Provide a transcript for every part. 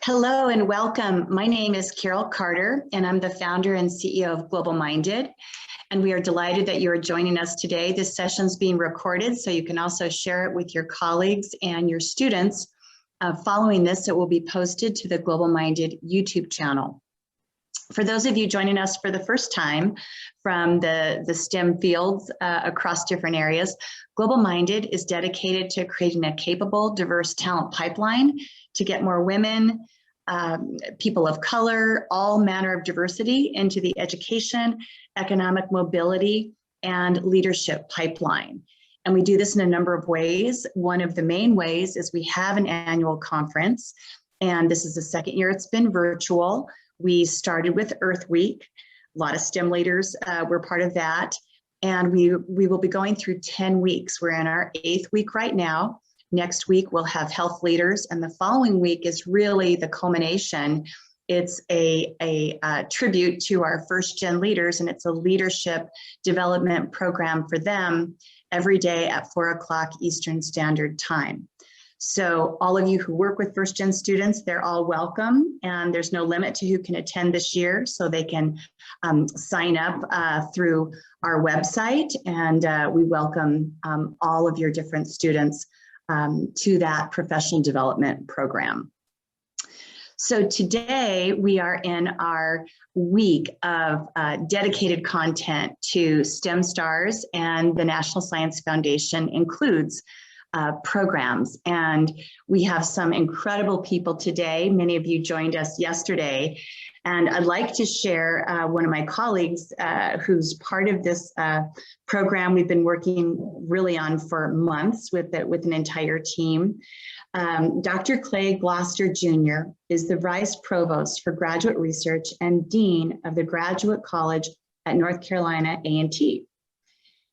Hello and welcome. My name is Carol Carter, and I'm the founder and CEO of Global Minded. And we are delighted that you are joining us today. This session is being recorded, so you can also share it with your colleagues and your students. Following this, it will be posted to the Global Minded YouTube channel. For those of you joining us for the first time from the STEM fields across different areas, Global Minded is dedicated to creating a capable, diverse talent pipeline to get more women, people of color, all manner of diversity into the education, economic mobility, and leadership pipeline. And we do this in a number of ways. One of the main ways is we have an annual conference, and this is the second year it's been virtual. We started with Earth Week. A lot of STEM leaders were part of that. And we will be going through 10 weeks. We're in our 8th week right now. Next week, we'll have health leaders. And the following week is really the culmination. It's a tribute to our first gen leaders, and it's a leadership development program for them every day at 4 o'clock Eastern Standard Time. So all of you who work with first gen students, they're all welcome, and there's no limit to who can attend this year, so they can sign up through our website, and we welcome all of your different students to that professional development program. So today we are in our week of dedicated content to STEM stars, and the National Science Foundation includes programs. And we have some incredible people today. Many of you joined us yesterday. And I'd like to share one of my colleagues who's part of this program we've been working really on for months with an entire team. Dr. Clay Gloster Jr. is the Vice Provost for Graduate Research and Dean of the Graduate College at North Carolina A&T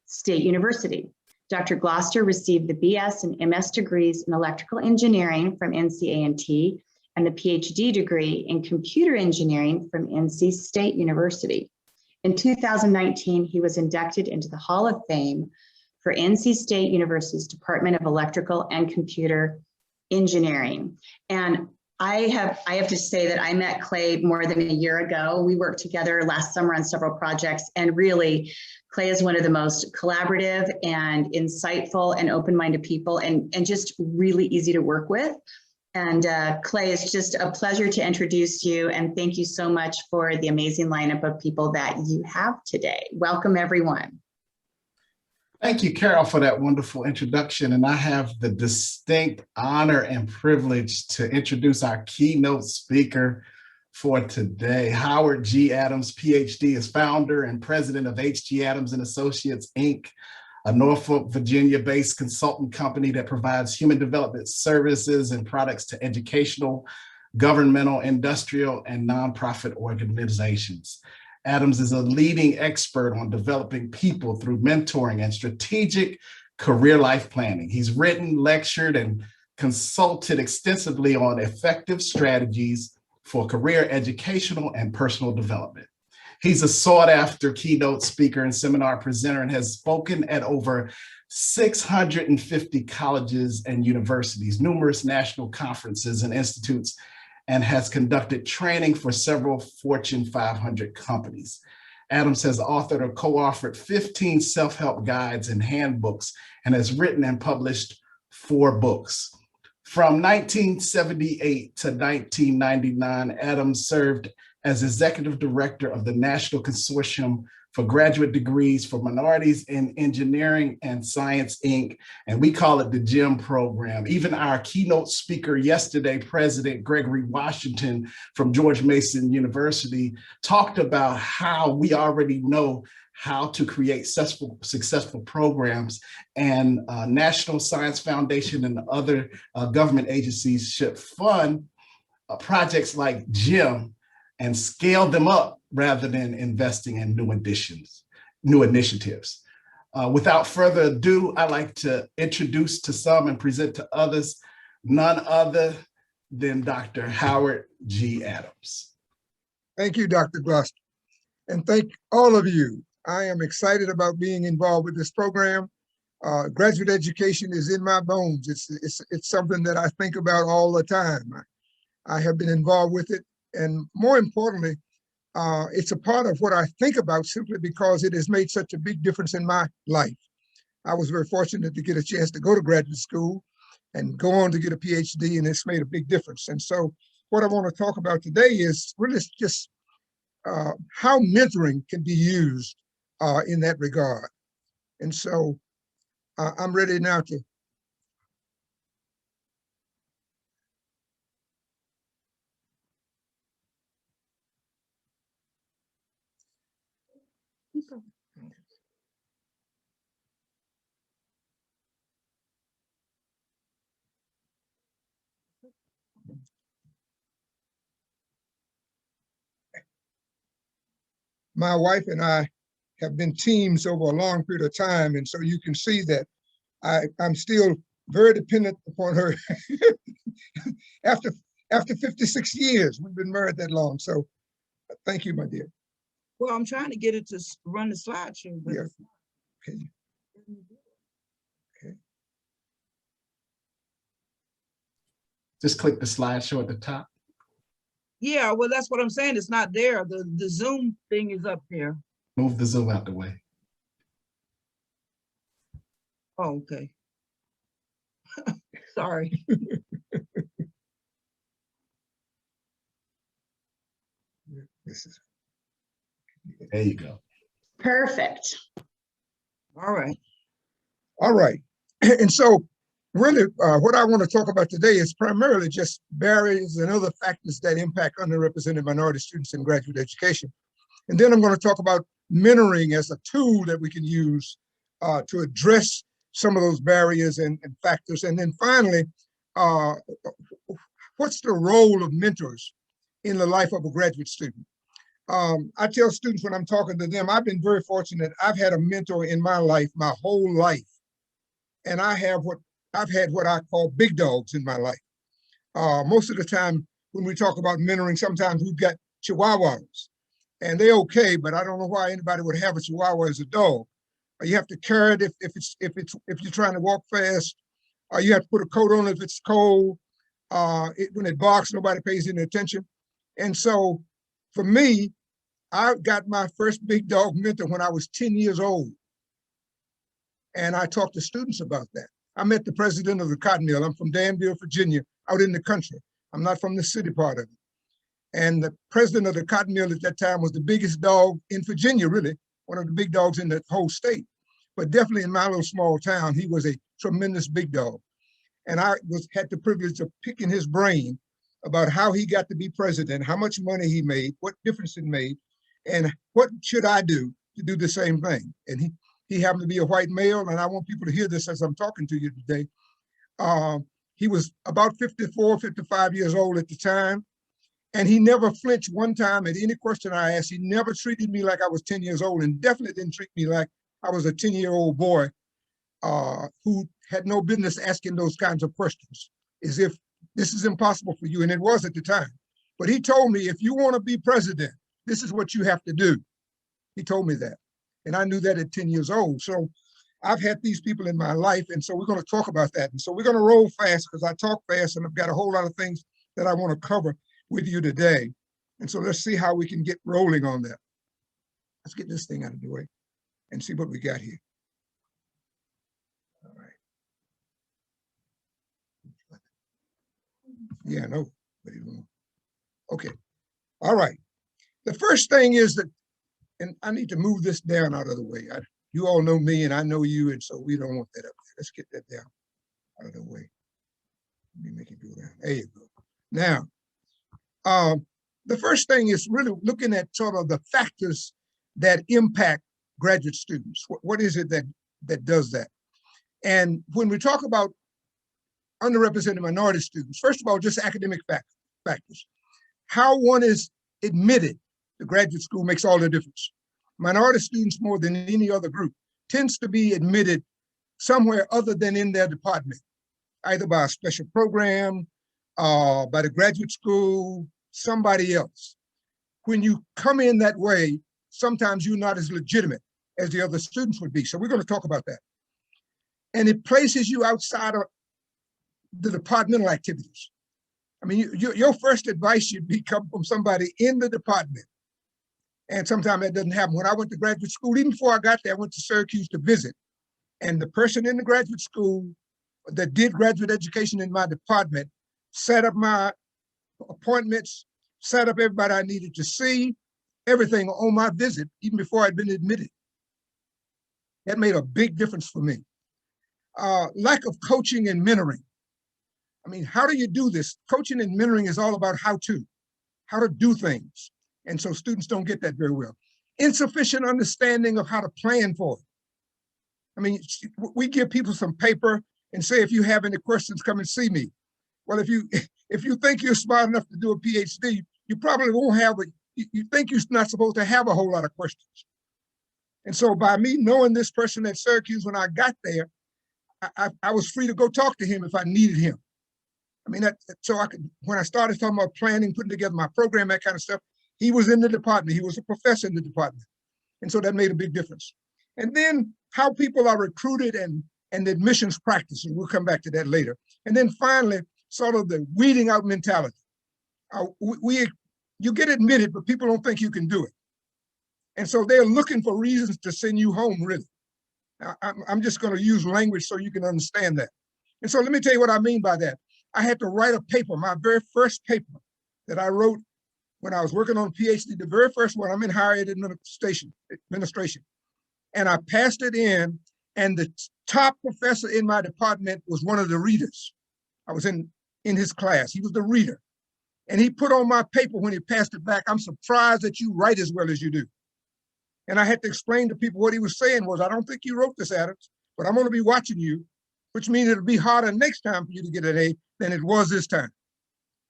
State University. Dr. Gloster received the BS and MS degrees in electrical engineering from NC A&T and the PhD degree in computer engineering from NC State University. In 2019, he was inducted into the Hall of Fame for NC State University's Department of Electrical and Computer Engineering. And I have to say that I met Clay more than a year ago. We worked together last summer on several projects, and really, Clay is one of the most collaborative and insightful and open-minded people, and just really easy to work with. And Clay, it's just a pleasure to introduce you, and thank you so much for the amazing lineup of people that you have today. Welcome, everyone. Thank you, Carol, for that wonderful introduction. And I have the distinct honor and privilege to introduce our keynote speaker for today. Howard G. Adams, PhD, is founder and president of H.G. Adams and Associates, Inc., a Norfolk, Virginia-based consultant company that provides human development services and products to educational, governmental, industrial, and nonprofit organizations. Adams is a leading expert on developing people through mentoring and strategic career life planning. He's written, lectured, and consulted extensively on effective strategies for career, educational, and personal development. He's a sought-after keynote speaker and seminar presenter and has spoken at over 650 colleges and universities, numerous national conferences and institutes, and has conducted training for several Fortune 500 companies. Adams has authored or co-authored 15 self-help guides and handbooks and has written and published 4 books. From 1978 to 1999, Adams served as executive director of the National Consortium for Graduate Degrees for Minorities in Engineering and Science, Inc., and we call it the GEM program. Even our keynote speaker yesterday, President Gregory Washington from George Mason University, talked about how we already know how to create successful programs, and National Science Foundation and other government agencies should fund projects like GEM and scale them up rather than investing in new initiatives. Without further ado, I'd like to introduce to some and present to others none other than Dr. Howard G. Adams. Thank you, Dr. Gloster, and thank all of you. I am excited about being involved with this program. Graduate education is in my bones. It's something that I think about all the time. I have been involved with it. And more importantly, it's a part of what I think about simply because it has made such a big difference in my life. I was very fortunate to get a chance to go to graduate school and go on to get a PhD, and it's made a big difference. And so what I want to talk about today is really just how mentoring can be used in that regard. And so I'm ready now to. My wife and I have been teams over a long period of time, and so you can see that I'm still very dependent upon her. after 56 years, we've been married that long. So thank you, my dear. Well, I'm trying to get it to run the slideshow. But Yeah. Okay. Okay. Just click the slideshow at the top. Yeah, well, that's what I'm saying. It's not there. The Zoom thing is up there. Move the Zoom out the way. Oh, okay. Sorry. This is. There you go. Perfect. All right. All right. And so really what I want to talk about today is primarily just barriers and other factors that impact underrepresented minority students in graduate education. And then I'm going to talk about mentoring as a tool that we can use to address some of those barriers and factors. And then finally, what's the role of mentors in the life of a graduate student? I tell students when I'm talking to them, I've been very fortunate. I've had a mentor in my life, my whole life. And I've had what I call big dogs in my life. Most of the time when we talk about mentoring, sometimes we've got chihuahuas and they're okay, but I don't know why anybody would have a chihuahua as a dog. You have to carry it if you're trying to walk fast. You have to put a coat on if it's cold. When it barks, nobody pays any attention. And so for me, I got my first big dog mentor when I was 10 years old. And I talked to students about that. I met the president of the cotton mill. I'm from Danville, Virginia, out in the country. I'm not from the city part of it. And the president of the cotton mill at that time was the biggest dog in Virginia, really, one of the big dogs in the whole state. But definitely in my little small town, he was a tremendous big dog. And I had the privilege of picking his brain about how he got to be president, how much money he made, what difference it made, and what should I do to do the same thing. And he happened to be a white male, and I want people to hear this as I'm talking to you today. He was about 54, 55 years old at the time, and he never flinched one time at any question I asked. He never treated me like I was 10 years old, and definitely didn't treat me like I was a 10-year-old boy who had no business asking those kinds of questions, as if this is impossible for you, and it was at the time. But he told me, if you want to be president, this is what you have to do. He told me that. And I knew that at 10 years old. So I've had these people in my life. And so we're going to talk about that. And so we're going to roll fast because I talk fast and I've got a whole lot of things that I want to cover with you today. And so let's see how we can get rolling on that. Let's get this thing out of the way and see what we got here. All right. Yeah, no. Okay. All right. The first thing is that, and I need to move this down out of the way. You all know me and I know you, and so we don't want that up there. Let's get that down out of the way. Let me make it go down. There you go. Now, the first thing is really looking at sort of the factors that impact graduate students. What is it that does that? And when we talk about underrepresented minority students, first of all, just academic factors. How one is admitted to graduate school makes all the difference. Minority students, more than any other group, tends to be admitted somewhere other than in their department, either by a special program, by the graduate school, somebody else. When you come in that way, sometimes you're not as legitimate as the other students would be. So we're going to talk about that. And it places you outside of the departmental activities. I mean, your first advice should be come from somebody in the department. And sometimes that doesn't happen. When I went to graduate school, even before I got there, I went to Syracuse to visit. And the person in the graduate school that did graduate education in my department set up my appointments, set up everybody I needed to see, everything on my visit, even before I'd been admitted. That made a big difference for me. Lack of coaching and mentoring. I mean, how do you do this? Coaching and mentoring is all about how to do things. And so students don't get that very well. Insufficient understanding of how to plan for it. I mean, we give people some paper and say, if you have any questions, come and see me. Well, if you think you're smart enough to do a PhD, you probably won't have you think you're not supposed to have a whole lot of questions. And so by me knowing this person at Syracuse when I got there, I was free to go talk to him if I needed him. I mean, when I started talking about planning, putting together my program, that kind of stuff, he was in the department. He was a professor in the department. And so that made a big difference. And then how people are recruited and the admissions practices. We'll come back to that later. And then finally, sort of the weeding out mentality. You get admitted, but people don't think you can do it. And so they're looking for reasons to send you home, really. I'm just going to use language so you can understand that. And so let me tell you what I mean by that. I had to write a paper, my very first paper that I wrote when I was working on a PhD, the very first one. I'm in higher ed administration. And I passed it in, and the top professor in my department was one of the readers. I was in his class. He was the reader. And he put on my paper when he passed it back, "I'm surprised that you write as well as you do." And I had to explain to people what he was saying was, "I don't think you wrote this, Adams, but I'm going to be watching you," which means it'll be harder next time for you to get an A than it was this time.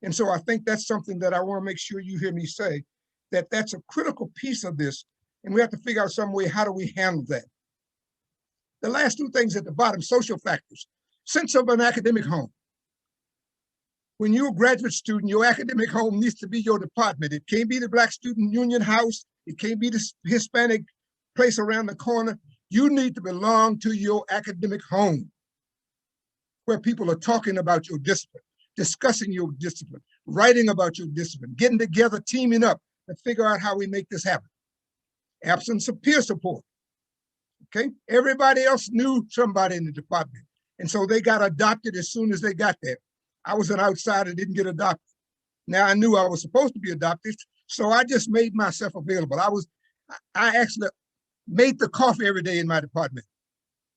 And so I think that's something that I want to make sure you hear me say, that that's a critical piece of this. And we have to figure out some way, how do we handle that? The last two things at the bottom, social factors. Sense of an academic home. When you're a graduate student, your academic home needs to be your department. It can't be the Black Student Union house. It can't be the Hispanic place around the corner. You need to belong to your academic home, where people are talking about your discipline, discussing your discipline, writing about your discipline, getting together, teaming up to figure out how we make this happen. Absence of peer support. Okay, everybody else knew somebody in the department, and so they got adopted as soon as they got there. I was an outsider, didn't get adopted. Now I knew I was supposed to be adopted, so I just made myself available. I actually made the coffee every day in my department.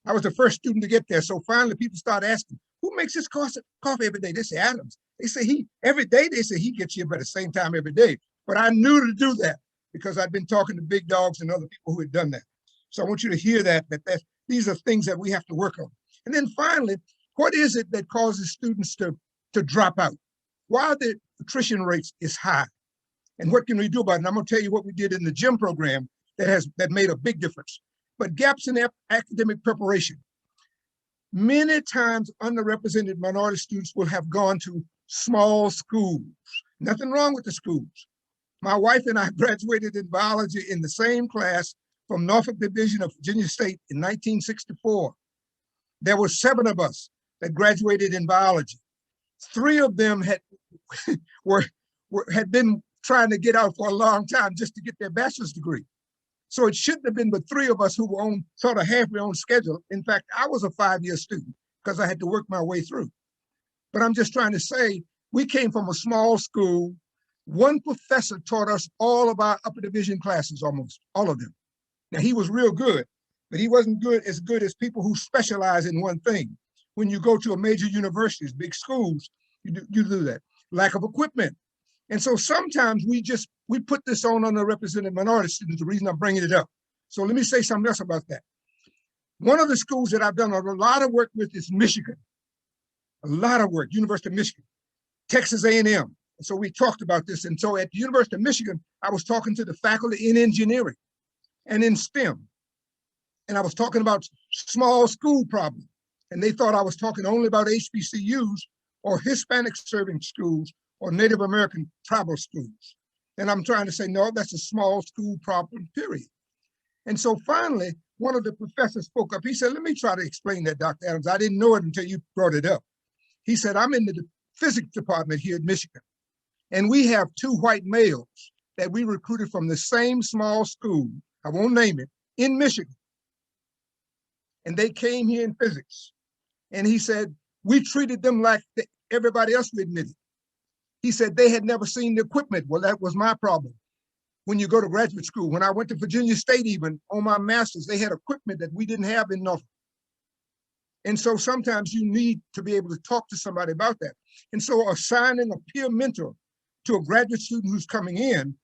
I was the first student to get there, so finally people started asking, "Who makes this coffee every day?" They say, "Adams." They say every day. They say he gets here by the same time every day. But I knew to do that because I'd been talking to big dogs and other people who had done that. So I want you to hear that these are things that we have to work on. And then finally, what is it that causes students to drop out? Why the attrition rates is high? And what can we do about it? And I'm going to tell you what we did in the GEM program that made a big difference. But gaps in academic preparation. Many times underrepresented minority students will have gone to small schools. Nothing wrong with the schools. My wife and I graduated in biology in the same class from Norfolk Division of Virginia State in 1964. There were 7 of us that graduated in biology. 3 of them had been trying to get out for a long time just to get their bachelor's degree. So it shouldn't have been but 3 of us who were on sort of halfway on schedule. In fact, I was a 5-year student because I had to work my way through. But I'm just trying to say, we came from a small school. One professor taught us all of our upper division classes, almost all of them. Now, he was real good, but he wasn't as good as people who specialize in one thing. When you go to a major universities, big schools, you do that. Lack of equipment. And so sometimes we put this on underrepresented minority students, the reason I'm bringing it up. So let me say something else about that. One of the schools that I've done a lot of work with is Michigan. A lot of work, University of Michigan, Texas A&M. And so we talked about this. And so at the University of Michigan, I was talking to the faculty in engineering and in STEM. And I was talking about small school problems. And they thought I was talking only about HBCUs or Hispanic serving schools or Native American tribal schools. And I'm trying to say, no, that's a small school problem, period. And so finally, one of the professors spoke up. He said, "Let me try to explain that, Dr. Adams. I didn't know it until you brought it up." He said, "I'm in the physics department here at Michigan. And we have 2 white males that we recruited from the same small school, I won't name it, in Michigan. And they came here in physics. And he said, we treated them like everybody else we admitted. He said they had never seen the equipment. Well, that was my problem. When you go to graduate school, when I went to Virginia State, even on my master's, they had equipment that we didn't have in Norfolk. And so sometimes you need to be able to talk to somebody about that. And so assigning a peer mentor to a graduate student who's coming in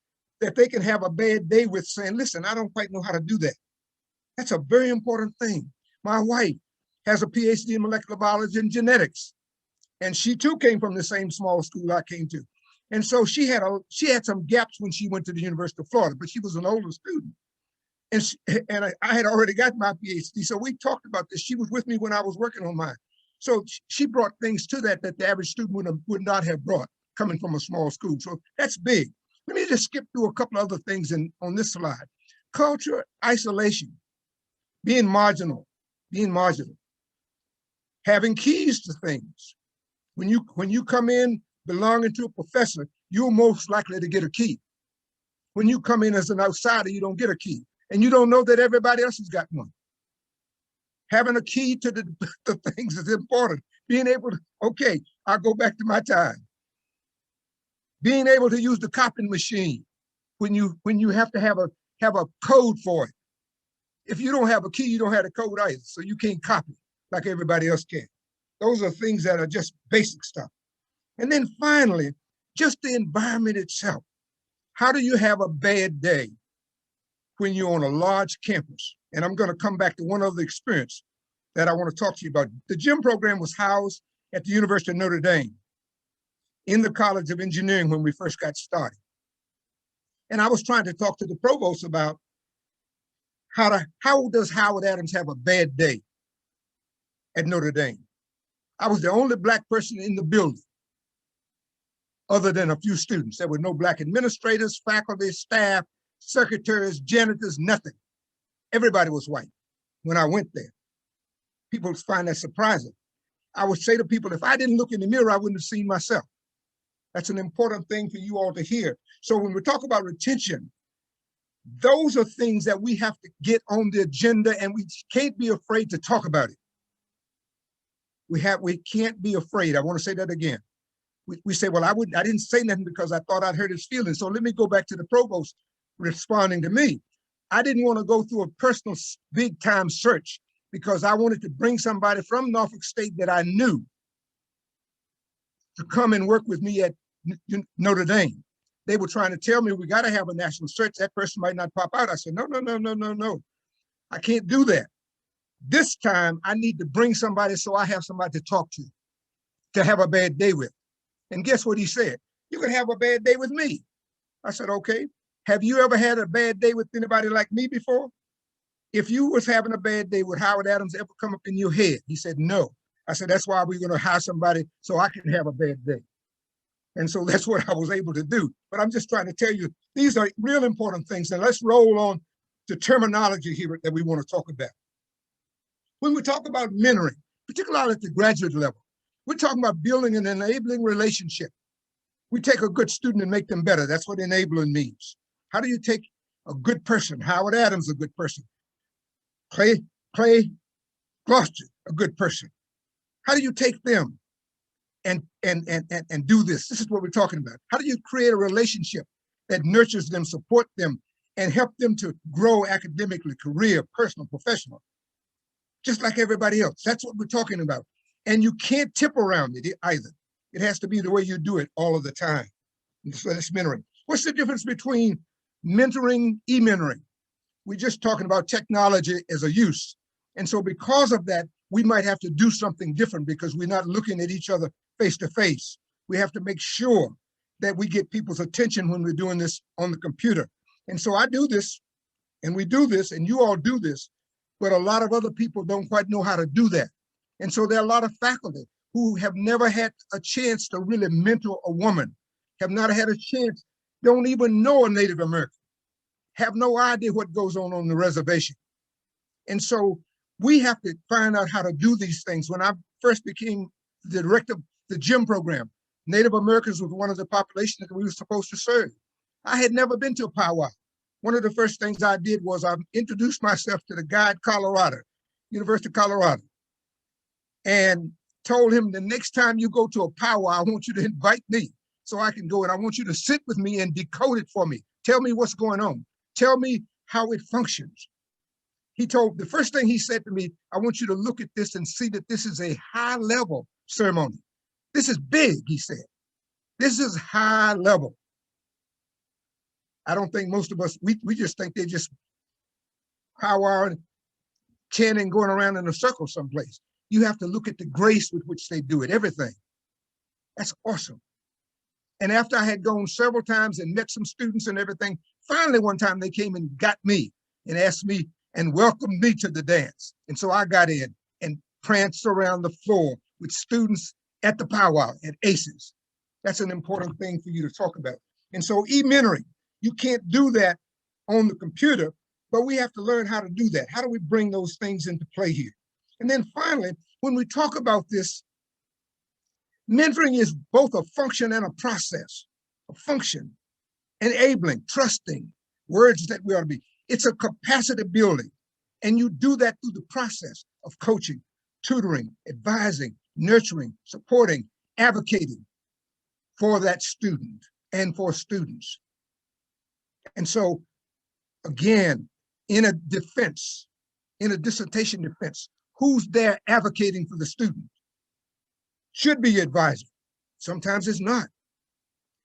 that they can have a bad day with, saying, listen, I don't quite know how to do that. That's a very important thing. My wife has a PhD in molecular biology and genetics. And she too came from the same small school I came to. And so she had some gaps when she went to the University of Florida, but she was an older student. And I had already got my PhD. So we talked about this. She was with me when I was working on mine. So she brought things to that the average student would not have brought coming from a small school. So that's big. Let me just skip through a couple other things on this slide. Culture, isolation, being marginal, having keys to things. When you come in belonging to a professor, you're most likely to get a key. When you come in as an outsider, you don't get a key. And you don't know that everybody else has got one. Having a key to the things is important. Being able to, okay, I'll go back to my time. Being able to use the copying machine when you have to have a code for it. If you don't have a key, you don't have a code either. So you can't copy like everybody else can. Those are things that are just basic stuff. And then finally, just the environment itself. How do you have a bad day when you're on a large campus? And I'm going to come back to one other experience that I want to talk to you about. The gym program was housed at the University of Notre Dame in the College of Engineering when we first got started. And I was trying to talk to the provost about how does Howard Adams have a bad day at Notre Dame? I was the only Black person in the building other than a few students. There were no Black administrators, faculty, staff, secretaries, janitors, nothing. Everybody was white when I went there. People find that surprising. I would say to people, if I didn't look in the mirror, I wouldn't have seen myself. That's an important thing for you all to hear. So when we talk about retention, those are things that we have to get on the agenda, and we can't be afraid to talk about it. We can't be afraid. I want to say that again. We say, well, I didn't say nothing because I thought I'd hurt his feelings. So let me go back to the provost responding to me. I didn't want to go through a personal big time search because I wanted to bring somebody from Norfolk State that I knew to come and work with me at Notre Dame. They were trying to tell me we got to have a national search. That person might not pop out. I said, no. I can't do that. This time I need to bring somebody so I have somebody to talk to have a bad day with. And guess what he said? You can have a bad day with me. I said, okay. Have you ever had a bad day with anybody like me before? If you was having a bad day, would Howard Adams ever come up in your head? He said, no. I said, that's why we're going to hire somebody so I can have a bad day. And so that's what I was able to do. But I'm just trying to tell you, these are real important things. And let's roll on to terminology here that we want to talk about. When we talk about mentoring, particularly at the graduate level, we're talking about building an enabling relationship. We take a good student and make them better. That's what enabling means. How do you take a good person? Howard Adams, a good person. Clay Gloster, a good person. How do you take them and do this? This is what we're talking about. How do you create a relationship that nurtures them, support them, and help them to grow academically, career, personal, professional, just like everybody else? That's what we're talking about. And you can't tip around it either. It has to be the way you do it all of the time. So that's mentoring. What's the difference between mentoring, e-mentoring? We're just talking about technology as a use. And so because of that, we might have to do something different because we're not looking at each other face to face. We have to make sure that we get people's attention when we're doing this on the computer. And so I do this, and we do this, and you all do this, but a lot of other people don't quite know how to do that. And so there are a lot of faculty who have never had a chance to really mentor a woman, have not had a chance, don't even know a Native American, have no idea what goes on the reservation. And so we have to find out how to do these things. When I first became the director of the gym program, Native Americans was one of the populations that we were supposed to serve. I had never been to a powwow. One of the first things I did was I introduced myself to the guy at Colorado, University of Colorado, and told him the next time you go to a powwow, I want you to invite me so I can go, and I want you to sit with me and decode it for me. Tell me what's going on. Tell me how it functions. The first thing he said to me, I want you to look at this and see that this is a high level ceremony. This is big, he said. This is high level. I don't think most of us, we just think they just powwow, chanting, going around in a circle someplace. You have to look at the grace with which they do it, everything. That's awesome. And after I had gone several times and met some students and everything, finally one time they came and got me and asked me and welcomed me to the dance. And so I got in and pranced around the floor with students at the powwow at ACES. That's an important thing for you to talk about. And so e-mentoring, you can't do that on the computer, but we have to learn how to do that. How do we bring those things into play here? And then finally, when we talk about this, mentoring is both a function and a process. A function, enabling, trusting, words that we ought to be. It's a capacity building. And you do that through the process of coaching, tutoring, advising, nurturing, supporting, advocating for that student and for students. And so, again, in a defense, in a dissertation defense, who's there advocating for the student? Should be your advisor. Sometimes it's not.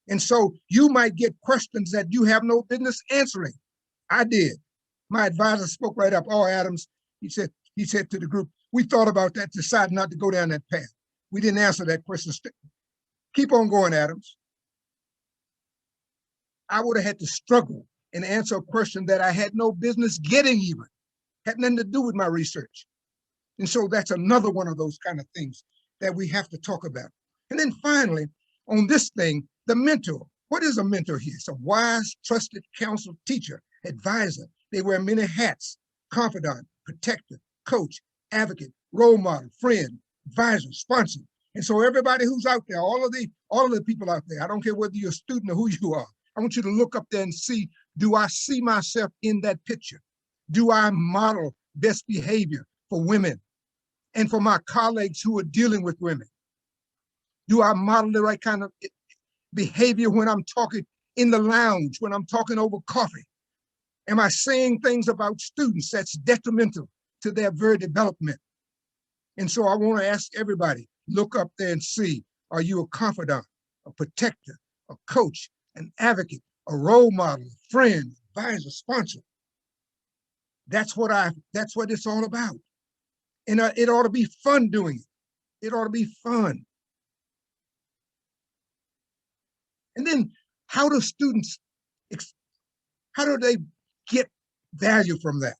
And so you might get questions that you have no business answering. I did. My advisor spoke right up. Oh, Adams, he said to the group, we thought about that, decided not to go down that path. We didn't answer that question. Keep on going, Adams. I would have had to struggle and answer a question that I had no business getting even. Had nothing to do with my research. And so that's another one of those kind of things that we have to talk about. And then finally, on this thing, the mentor. What is a mentor here? It's a wise, trusted counsel, teacher, advisor. They wear many hats: confidant, protector, coach, advocate, role model, friend, advisor, sponsor. And so everybody who's out there, all of the people out there, I don't care whether you're a student or who you are, I want you to look up there and see, do I see myself in that picture? Do I model best behavior for women and for my colleagues who are dealing with women? Do I model the right kind of behavior when I'm talking in the lounge, when I'm talking over coffee? Am I saying things about students that's detrimental to their very development? And so I want to ask everybody, look up there and see, are you a confidant, a protector, a coach, an advocate, a role model, a friend, advisor, sponsor? That's what it's all about. And it ought to be fun doing it. It ought to be fun. And then how do students, how do they get value from that?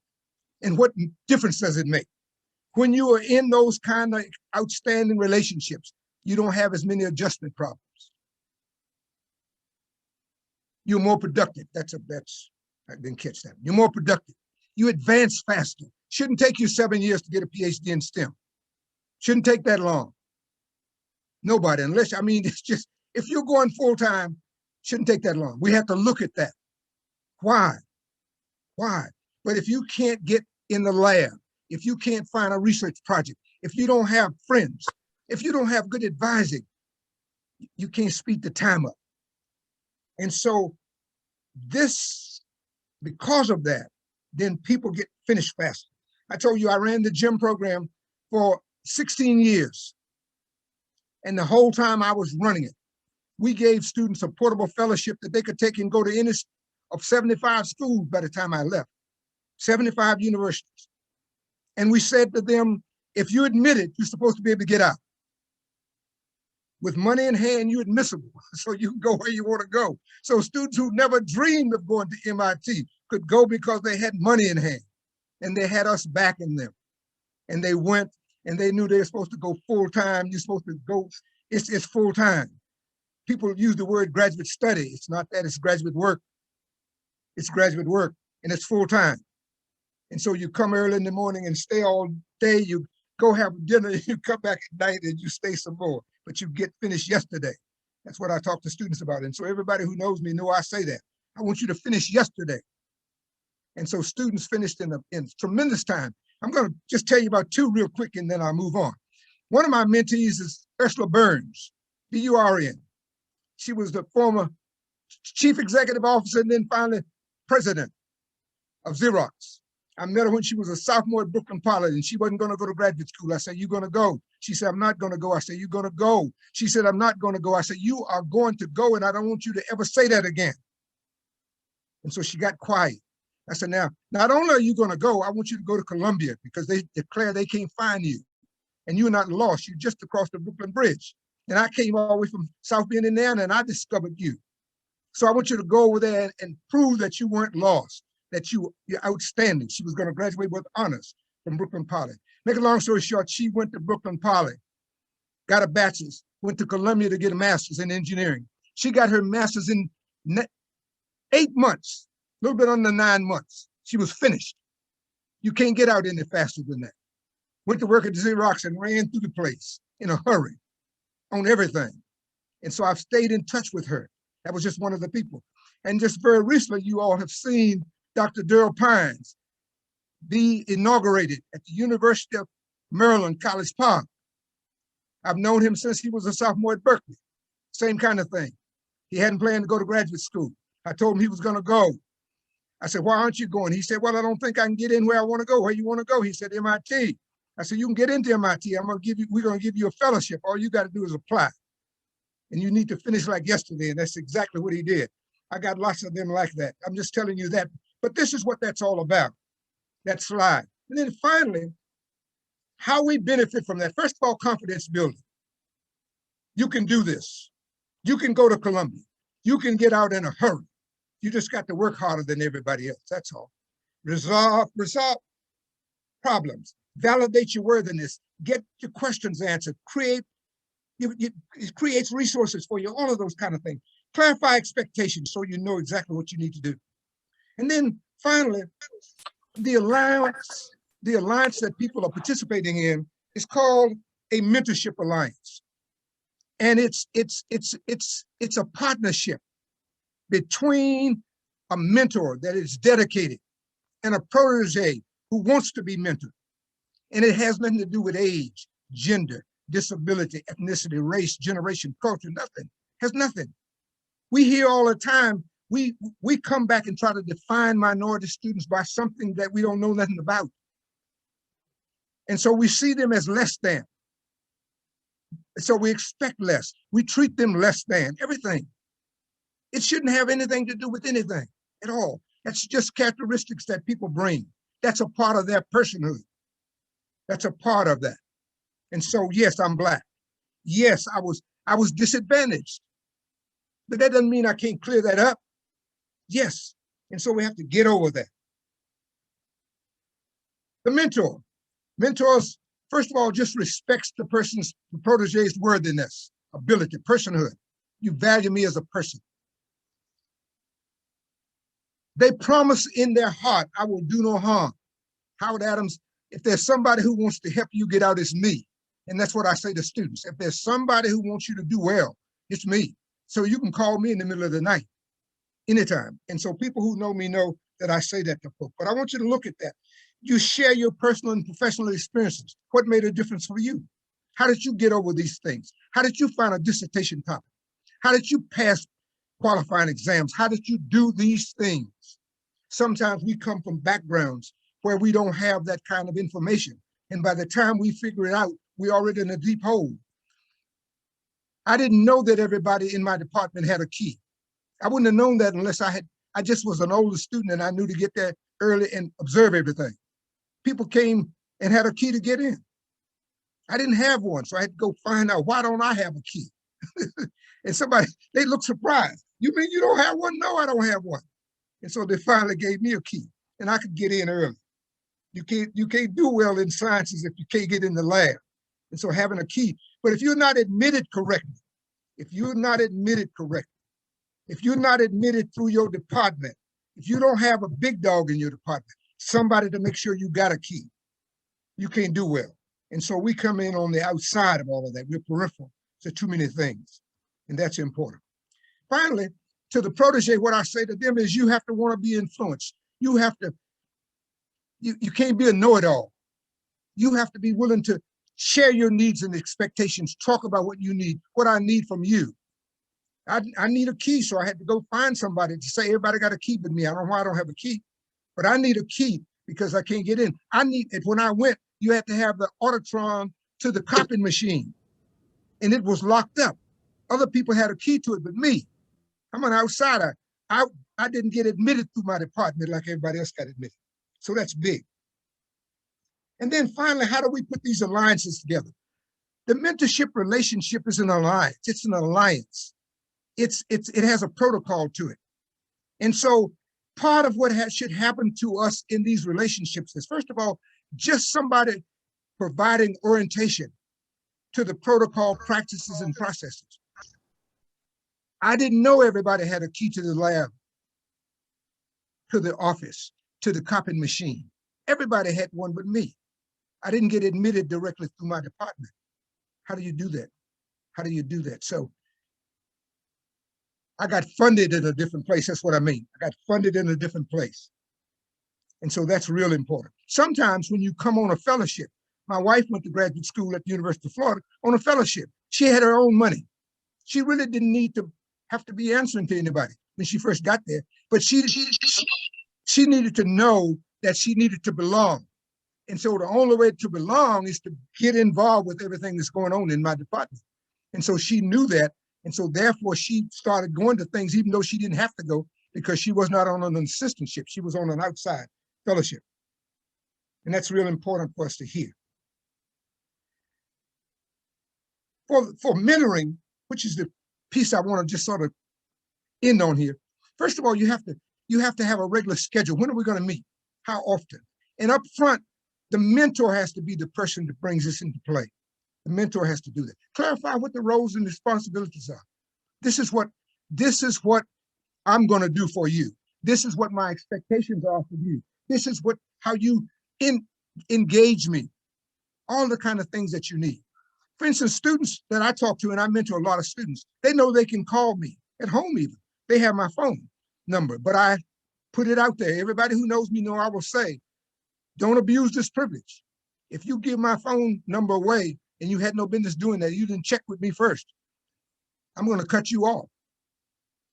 And what difference does it make? When you are in those kind of outstanding relationships, you don't have as many adjustment problems. You're more productive. I didn't catch that. You're more productive. You advance faster. Shouldn't take you 7 years to get a PhD in STEM. Shouldn't take that long. Nobody, it's just, if you're going full-time, shouldn't take that long. We have to look at that. Why? Why? But if you can't get in the lab, if you can't find a research project, if you don't have friends, if you don't have good advising, you can't speed the time up. And so because of that, then people get finished faster. I told you I ran the gym program for 16 years. And the whole time I was running it, we gave students a portable fellowship that they could take and go to any of 75 schools by the time I left, 75 universities. And we said to them, if you admit it, you're supposed to be able to get out. With money in hand, you're admissible, so you can go where you want to go. So students who never dreamed of going to MIT could go because they had money in hand, and they had us backing them. And they went, and they knew they were supposed to go full-time. You're supposed to go, it's full-time. People use the word graduate study. It's not that, it's graduate work. It's graduate work, and it's full-time. And so you come early in the morning and stay all day, you go have dinner, you come back at night and you stay some more, but you get finished yesterday. That's what I talk to students about. And so everybody who knows me know I say that. I want you to finish yesterday. And so students finished in tremendous time. I'm going to just tell you about two real quick, and then I'll move on. One of my mentees is Ursula Burns, B-U-R-N. She was the former chief executive officer and then finally president of Xerox. I met her when she was a sophomore at Brooklyn Poly, and she wasn't going to go to graduate school. I said, "You going to go?" She said, "I'm not going to go." I said, "You going to go?" She said, "I'm not going to go." I said, "You are going to go, and I don't want you to ever say that again." And so she got quiet. I said, "Now, not only are you going to go, I want you to go to Columbia because they declare they can't find you. And you're not lost. You're just across the Brooklyn Bridge. And I came all the way from South Bend, Indiana, and I discovered you. So I want you to go over there and prove that you weren't lost, that you're outstanding." She was going to graduate with honors from Brooklyn Poly. Make a long story short, she went to Brooklyn Poly, got a bachelor's, went to Columbia to get a master's in engineering. She got her master's in 8 months, a little bit under 9 months. She was finished. You can't get out any faster than that. Went to work at Xerox and ran through the place in a hurry on everything. And so I've stayed in touch with her. That was just one of the people. And just very recently, you all have seen Dr. Daryl Pines be inaugurated at the University of Maryland, College Park. I've known him since he was a sophomore at Berkeley. Same kind of thing. He hadn't planned to go to graduate school. I told him he was going to go. I said, "Why aren't you going?" He said, "Well, I don't think I can get in where I want to go." "Where you want to go?" He said, "MIT. I said, "You can get into MIT. We're going to give you a fellowship. All you got to do is apply. And you need to finish like yesterday." And that's exactly what he did. I got lots of them like that. I'm just telling you that. But this is what that's all about, that slide. And then finally, how we benefit from that. First of all, confidence building. You can do this. You can go to Columbia. You can get out in a hurry. You just got to work harder than everybody else. That's all. Resolve problems. Validate your worthiness. Get your questions answered. It creates resources for you, all of those kind of things. Clarify expectations so you know exactly what you need to do. And then finally, the alliance that people are participating in is called a mentorship alliance. And it's a partnership between a mentor that is dedicated and a protege who wants to be mentored. And it has nothing to do with age, gender, disability, ethnicity, race, generation, culture, nothing. Has nothing. We hear all the time, we come back and try to define minority students by something that we don't know nothing about. And so we see them as less than. So we expect less. We treat them less than everything. It shouldn't have anything to do with anything at all. That's just characteristics that people bring. That's a part of their personhood. That's a part of that. And so, yes, I'm Black. Yes, I was disadvantaged. But that doesn't mean I can't clear that up. Yes. And so we have to get over that. The mentor. Mentors, first of all, just respects the protege's worthiness, ability, personhood. You value me as a person. They promise in their heart, "I will do no harm." Howard Adams, if there's somebody who wants to help you get out, it's me. And that's what I say to students. If there's somebody who wants you to do well, it's me. So you can call me in the middle of the night, anytime. And so people who know me know that I say that to folks. But I want you to look at that. You share your personal and professional experiences. What made a difference for you? How did you get over these things? How did you find a dissertation topic? How did you pass qualifying exams? How did you do these things? Sometimes we come from backgrounds where we don't have that kind of information. And by the time we figure it out, we're already in a deep hole. I didn't know that everybody in my department had a key. I wouldn't have known that unless I just was an older student and I knew to get there early and observe everything. People came and had a key to get in. I didn't have one, so I had to go find out, why don't I have a key? And they looked surprised. "You mean you don't have one?" "No, I don't have one." And so they finally gave me a key and I could get in early. You can't do well in sciences if you can't get in the lab. And so having a key, but if you're not admitted correctly, if you're not admitted through your department, if you don't have a big dog in your department, somebody to make sure you got a key, you can't do well. And so we come in on the outside of all of that. We're peripheral to too many things. And that's important. Finally, to the protege, what I say to them is you have to want to be influenced. You have to, you can't be a know-it-all. You have to be willing to share your needs and expectations, talk about what you need, what I need from you. I need a key, so I had to go find somebody to say, everybody got a key but me. I don't know why I don't have a key, but I need a key because I can't get in. I need it. When I went, you had to have the Autotron to the copying machine, and it was locked up. Other people had a key to it, but me, I'm an outsider. I didn't get admitted through my department like everybody else got admitted. So that's big. And then finally, how do we put these alliances together? The mentorship relationship is an alliance. It's an alliance. It has a protocol to it. And so part of what should happen to us in these relationships is, first of all, just somebody providing orientation to the protocol, practices, and processes. I didn't know everybody had a key to the lab, to the office, to the copying machine. Everybody had one but me. I didn't get admitted directly through my department. How do you do that? How do you do that? So I got funded in a different place. That's what I mean. I got funded in a different place. And so that's real important. Sometimes when you come on a fellowship, my wife went to graduate school at the University of Florida on a fellowship. She had her own money. She really didn't need to have to be answering to anybody when she first got there, but she needed to know that she needed to belong. And so the only way to belong is to get involved with everything that's going on in my department. And so she knew that. And so therefore she started going to things, even though she didn't have to go, because she was not on an assistantship. She was on an outside fellowship. And that's real important for us to hear. For mentoring, which is the piece I want to just sort of end on here. First of all, you have to have a regular schedule. When are we going to meet? How often? And up front, the mentor has to be the person that brings this into play. The mentor has to do that. Clarify what the roles and responsibilities are. This is what I'm going to do for you. This is what my expectations are for you. This is how you engage me. All the kind of things that you need. For instance, students that I talk to, and I mentor a lot of students, they know they can call me at home even. They have my phone number, but I put it out there. Everybody who knows me know I will say, don't abuse this privilege. If you give my phone number away and you had no business doing that, you didn't check with me first, I'm going to cut you off.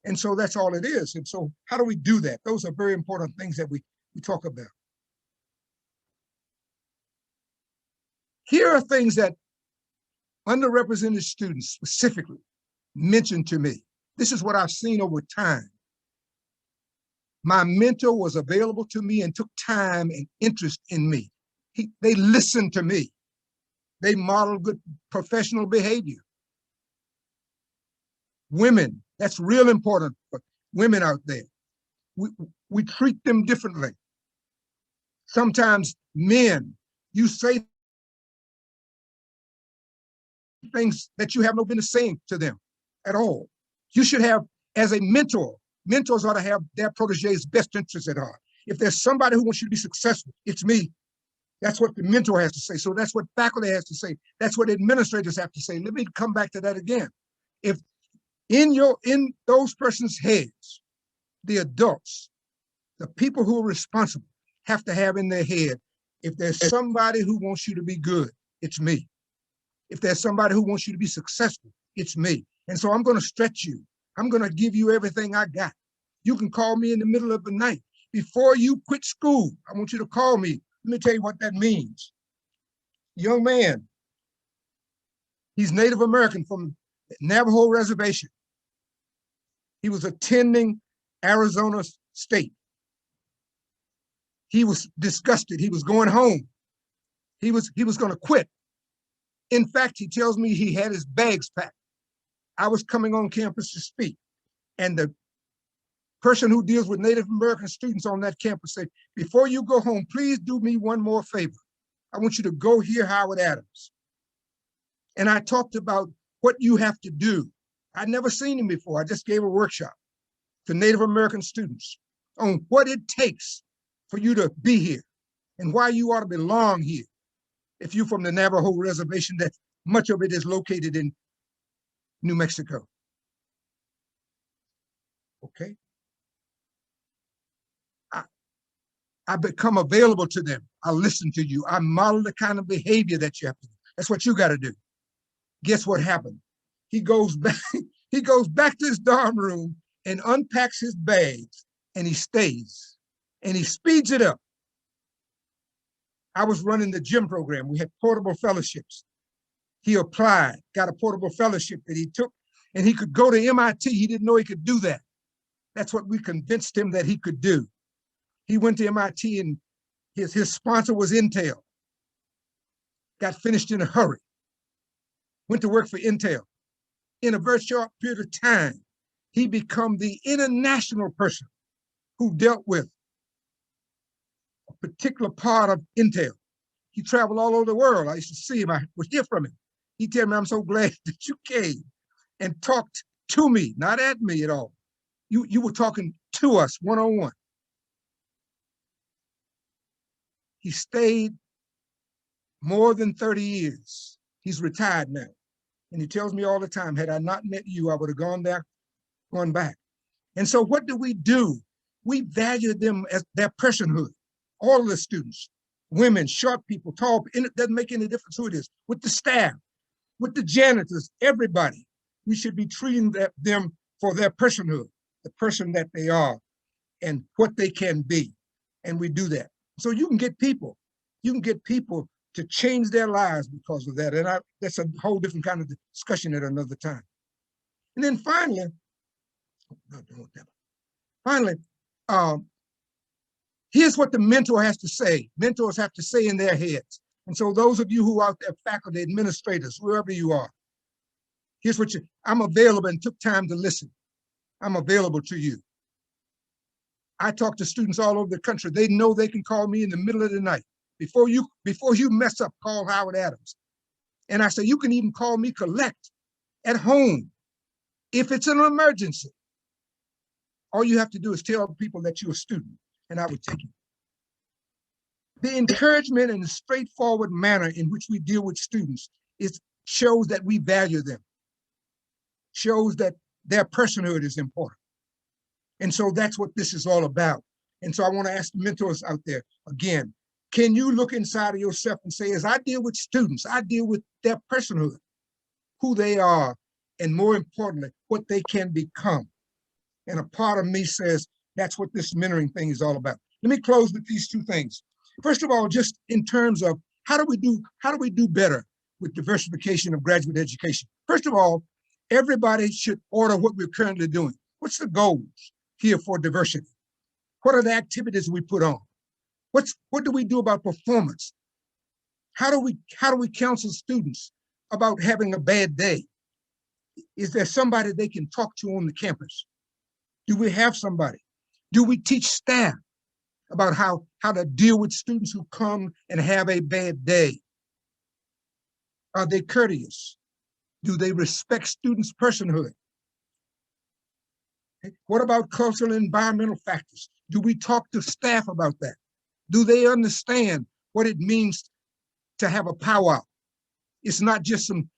And so that's all it is. And so how do we do that? Those are very important things that we talk about. Here are things that underrepresented students specifically mentioned to me. This is what I've seen over time. My mentor was available to me and took time and interest in me. They listened to me. They modeled good professional behavior. Women, that's real important for women out there. We treat them differently. Sometimes men, you say things that you have no business saying to them at all. You should have, as a mentor, mentors ought to have their protege's best interests at heart. If there's somebody who wants you to be successful, it's me. That's what the mentor has to say. So that's what faculty has to say. That's what administrators have to say. Let me come back to that again. If in those persons' heads, the adults, the people who are responsible have to have in their head, if there's somebody who wants you to be good, it's me. If there's somebody who wants you to be successful, it's me. And so I'm going to stretch you. I'm going to give you everything I got. You can call me in the middle of the night. Before you quit school, I want you to call me. Let me tell you what that means. Young man, he's Native American from Navajo Reservation. He was attending Arizona State. He was disgusted. He was going home. He was going to quit. In fact, he tells me he had his bags packed. I was coming on campus to speak, and the person who deals with Native American students on that campus said, before you go home, please do me one more favor. I want you to go hear Howard Adams. And I talked about what you have to do. I'd never seen him before. I just gave a workshop to Native American students on what it takes for you to be here and why you ought to belong here. If you're from the Navajo Reservation, that much of it is located in New Mexico. okay? I become available to them. I listen to you. I model the kind of behavior that you have to do. That's what you got to do. Guess what happened? He goes back, he goes back to his dorm room and unpacks his bags, and he stays and he speeds it up. I was running the gym program. We had portable fellowships. He applied, got a portable fellowship that he took, and he could go to MIT. He didn't know he could do that. That's what we convinced him that he could do. He went to MIT, and his sponsor was Intel. Got finished in a hurry. Went to work for Intel. In a very short period of time, he became the international person who dealt with a particular part of Intel. He traveled all over the world. I used to see him. I would hear from him. He'd tell me, I'm so glad that you came and talked to me, not at me at all. You were talking to us one-on-one. He stayed more than 30 years. He's retired now. And he tells me all the time, had I not met you, I would have gone back. And so what do? We value them as their personhood. All of the students, women, short people, tall, and it doesn't make any difference who it is, with the staff, with the janitors, everybody. We should be treating them for their personhood, the person that they are and what they can be. And we do that. So you can get people to change their lives because of that. And that's a whole different kind of discussion at another time. And then finally, here's what the mentor has to say. Mentors have to say in their heads. And so those of you who are out there, faculty, administrators, wherever you are, here's what I'm available and took time to listen. I'm available to you. I talk to students all over the country. They know they can call me in the middle of the night. Before you mess up, call Howard Adams. And I say, you can even call me collect at home if it's an emergency. All you have to do is tell people that you're a student, and I would take it. The encouragement and the straightforward manner in which we deal with students shows that we value them, shows that their personhood is important. And so that's what this is all about. And so I want to ask the mentors out there again, can you look inside of yourself and say, as I deal with students, I deal with their personhood, who they are, and more importantly, what they can become. And a part of me says, that's what this mentoring thing is all about. Let me close with these two things. First of all, just in terms of how do we do better with diversification of graduate education? First of all, everybody should order what we're currently doing. What's the goals here for diversity? What are the activities we put on? What do we do about performance? How do we counsel students about having a bad day? Is there somebody they can talk to on the campus? Do we have somebody? Do we teach staff about how to deal with students who come and have a bad day? Are they courteous? Do they respect students' personhood? What about cultural and environmental factors? Do we talk to staff about that? Do they understand what it means to have a powwow? It's not just some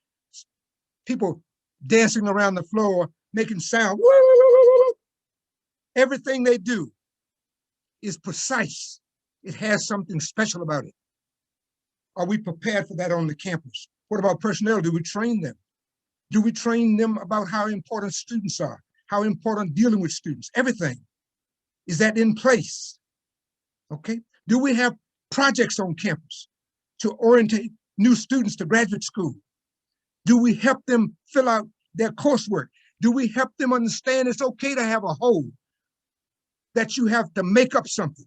people dancing around the floor, making sound. Everything they do is precise. It has something special about it. Are we prepared for that on the campus? What about personnel? Do we train them? Do we train them about how important students are? How important dealing with students? Everything. Is that in place? Okay. Do we have projects on campus to orientate new students to graduate school? Do we help them fill out their coursework? Do we help them understand it's okay to have a hole, that you have to make up something?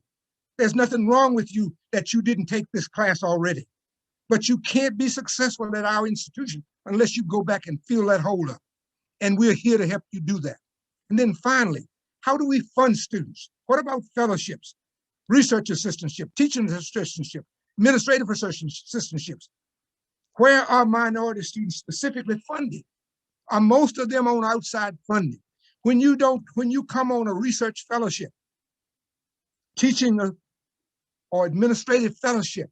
There's nothing wrong with you that you didn't take this class already, but you can't be successful at our institution unless you go back and fill that hole up. And we're here to help you do that. And then finally, how do we fund students? What about fellowships, research assistantship, teaching assistantship, administrative assistantships? Where are minority students specifically funded? Are most of them on outside funding? When you come on a research fellowship, teaching or administrative fellowship,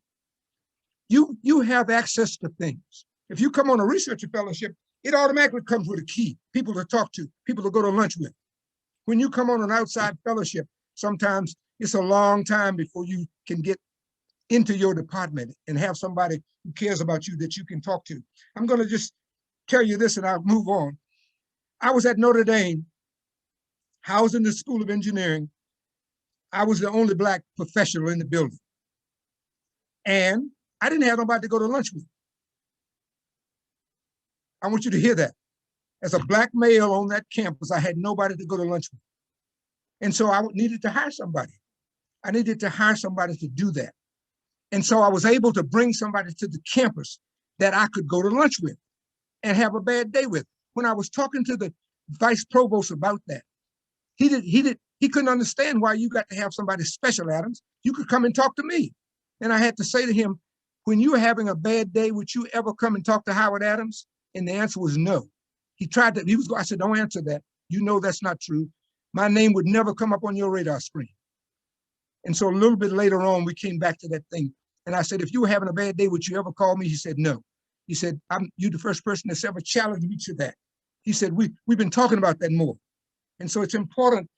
you have access to things. If you come on a research fellowship, it automatically comes with a key, people to talk to, people to go to lunch with. When you come on an outside fellowship, sometimes it's a long time before you can get into your department and have somebody who cares about you that you can talk to. I'm going to just tell you this and I'll move on. I was at Notre Dame, housed in the School of Engineering. I was the only Black professional in the building. And I didn't have nobody to go to lunch with. I want you to hear that. As a Black male on that campus, I had nobody to go to lunch with. And so I needed to hire somebody. I needed to hire somebody to do that. And so I was able to bring somebody to the campus that I could go to lunch with and have a bad day with. When I was talking to the vice provost about that, he couldn't understand why you got to have somebody special, Adams. You could come and talk to me. And I had to say to him, when you're having a bad day, would you ever come and talk to Howard Adams? And the answer was no. I said, don't answer that. You know that's not true. My name would never come up on your radar screen. And so a little bit later on, we came back to that thing. And I said, if you were having a bad day, would you ever call me? He said, no. He said, you're the first person that's ever challenged me to that. He said, we've been talking about that more. And so it's important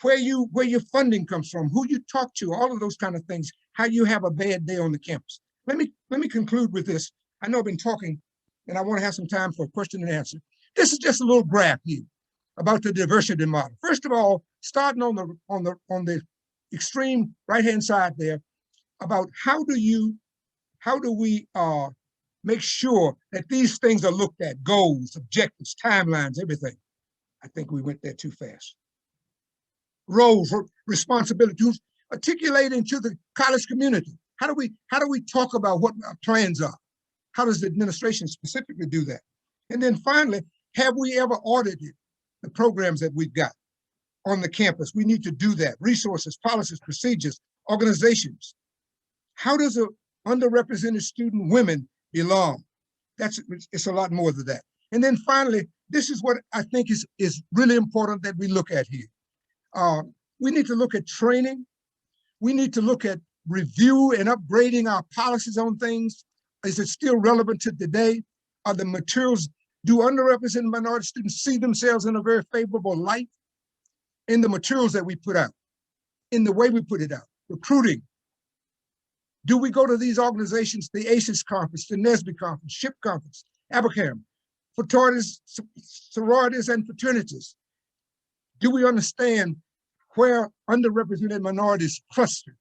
where your funding comes from, who you talk to, all of those kind of things, how you have a bad day on the campus. Let me conclude with this. I know I've been talking and I want to have some time for a question and answer. This is just a little graph here about the diversity model. First of all, starting on the extreme right-hand side there, about how do we make sure that these things are looked at, goals, objectives, timelines, everything. I think we went there too fast. Roles, responsibilities, articulating to the college community. How do we talk about what our plans are? How does the administration specifically do that? And then finally, have we ever audited the programs that we've got on the campus? We need to do that. Resources, policies, procedures, organizations. How does an underrepresented student women belong? It's a lot more than that. And then finally, this is what I think is really important that we look at here. We need to look at training. We need to look at review and upgrading our policies on things. Is it still relevant to today? Are the materials, do underrepresented minority students see themselves in a very favorable light in the materials that we put out, in the way we put it out? Recruiting. Do we go to these organizations, the ACES conference, the NSBE conference, SHIP conference, ABACAM, fraternities, sororities, and fraternities? Do we understand where underrepresented minorities cluster,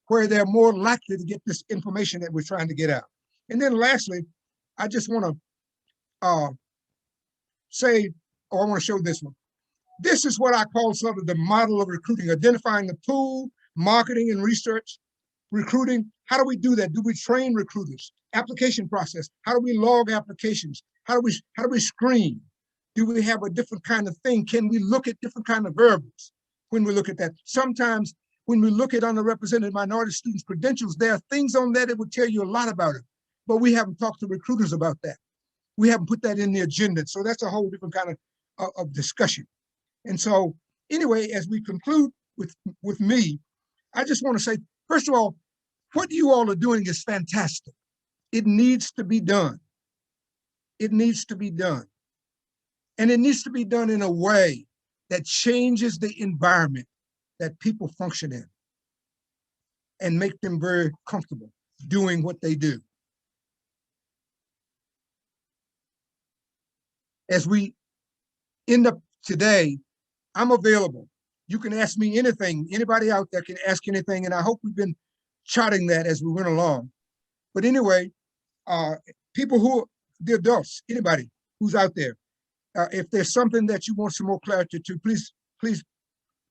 where they're more likely to get this information that we're trying to get out? And then lastly, I just want to say, I want to show this one. This is what I call sort of the model of recruiting, identifying the pool, marketing and research, recruiting. How do we do that? Do we train recruiters? Application process. How do we log applications? How do we screen? Do we have a different kind of thing? Can we look at different kind of variables when we look at that? Sometimes when we look at underrepresented minority students' credentials, there are things on there that would tell you a lot about it, but we haven't talked to recruiters about that. We haven't put that in the agenda. So that's a whole different kind of discussion. And so anyway, as we conclude with me, I just want to say, first of all, what you all are doing is fantastic. It needs to be done. It needs to be done. And it needs to be done in a way that changes the environment that people function in and make them very comfortable doing what they do. As we end up today, I'm available. You can ask me anything. Anybody out there can ask anything, and I hope we've been charting that as we went along. But anyway, the adults, anybody who's out there, if there's something that you want some more clarity to, please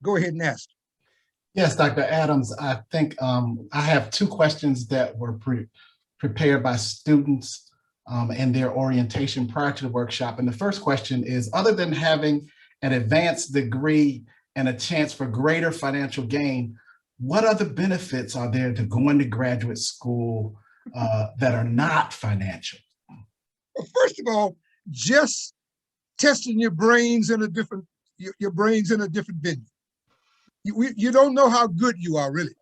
go ahead and ask. Yes, Dr. Adams, I think I have two questions that were prepared by students in their orientation prior to the workshop. And the first question is, other than having an advanced degree and a chance for greater financial gain, what other benefits are there to going to graduate school that are not financial? Well, first of all, just testing your brains in a different venue. You don't know how good you are really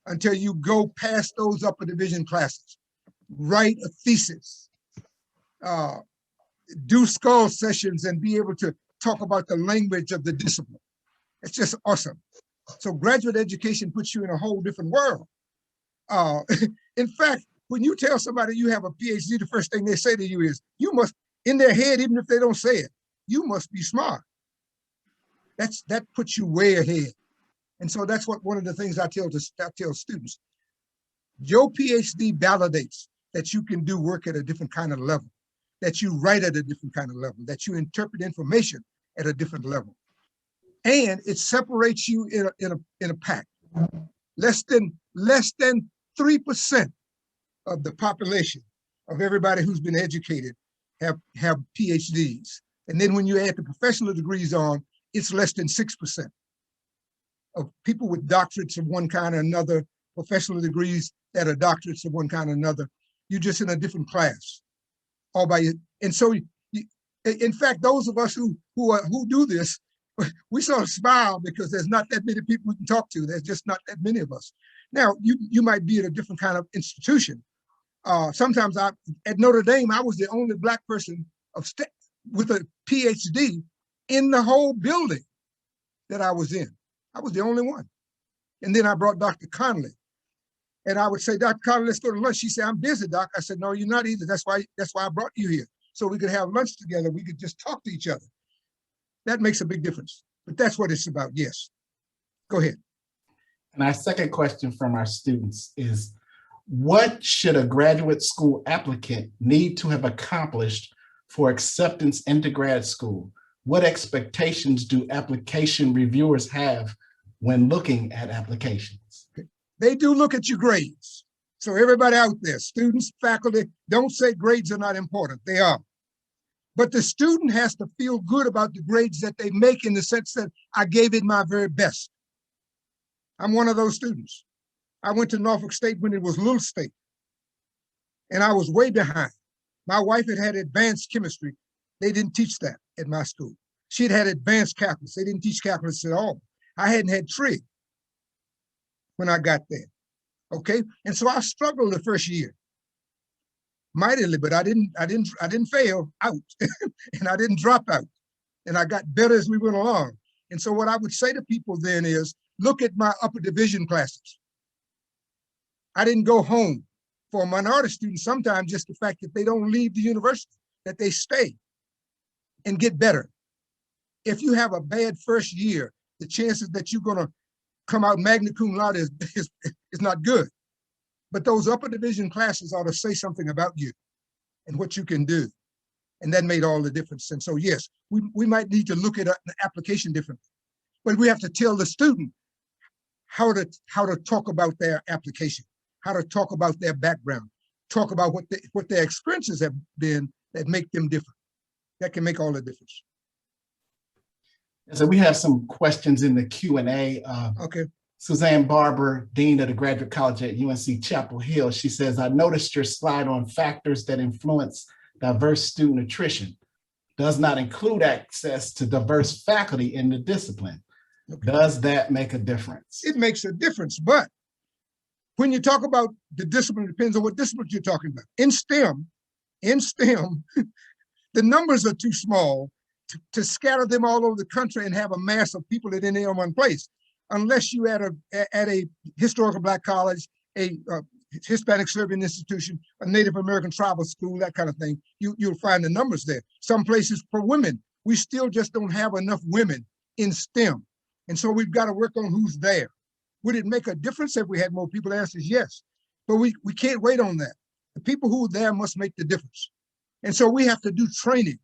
until you go past those upper division classes, write a thesis, do skull sessions and be able to talk about the language of the discipline. It's just awesome. So graduate education puts you in a whole different world. In fact, when you tell somebody you have a PhD, the first thing they say to you is, you must, in their head, even if they don't say it, you must be smart. That puts you way ahead. And so that's what one of the things I tell students. Your PhD validates that you can do work at a different kind of level, that you write at a different kind of level, that you interpret information at a different level. And it separates you in a pack. Less than 3% of the population of everybody who's been educated have PhDs. And then when you add the professional degrees on, it's less than 6% of people with doctorates of one kind or another, professional degrees that are doctorates of one kind or another. You're just in a different class all by you. And so, in fact, those of us who do this, we sort of smile because there's not that many people we can talk to. There's just not that many of us. Now, you might be at a different kind of institution. Sometimes at Notre Dame, I was the only Black person with a PhD in the whole building that I was in. I was the only one. And then I brought Dr. Connolly. And I would say, Dr. Connolly, let's go to lunch. She said, I'm busy, Doc. I said, no, you're not either. That's why I brought you here. So we could have lunch together. We could just talk to each other. That makes a big difference. But that's what it's about, yes. Go ahead. And our second question from our students is, what should a graduate school applicant need to have accomplished for acceptance into grad school? What expectations do application reviewers have when looking at applications? They do look at your grades. So everybody out there, students, faculty, don't say grades are not important. They are. But the student has to feel good about the grades that they make in the sense that I gave it my very best. I'm one of those students. I went to Norfolk State when it was Little State, and I was way behind. My wife had advanced chemistry. They didn't teach that at my school. She'd had advanced calculus. They didn't teach calculus at all. I hadn't had trig when I got there, okay? And so I struggled the first year mightily, but I didn't fail out and I didn't drop out, and I got better as we went along. And so what I would say to people then is, look at my upper division classes. I didn't go home. For a minority student, sometimes just the fact that they don't leave the university, that they stay and get better. If you have a bad first year, the chances that you're gonna come out magna cum laude is not good. But those upper division classes ought to say something about you and what you can do. And that made all the difference. And so, yes, we might need to look at an application differently, but we have to tell the student how to talk about their application, how to talk about their background, talk about what their experiences have been that make them different. That can make all the difference. So we have some questions in the Q&A. Okay. Suzanne Barber, Dean of the Graduate College at UNC Chapel Hill, she says, I noticed your slide on factors that influence diverse student attrition does not include access to diverse faculty in the discipline. Okay. Does that make a difference? It makes a difference, but when you talk about the discipline, it depends on what discipline you're talking about. In STEM, the numbers are too small to scatter them all over the country and have a mass of people at any one place. Unless you at a historical Black college, a Hispanic Serbian institution, a Native American tribal school, that kind of thing, you'll find the numbers there. Some places for women, we still just don't have enough women in STEM. And so we've got to work on who's there. Would it make a difference if we had more people? The answer is yes, but we can't wait on that. The people who are there must make the difference. And so we have to do training.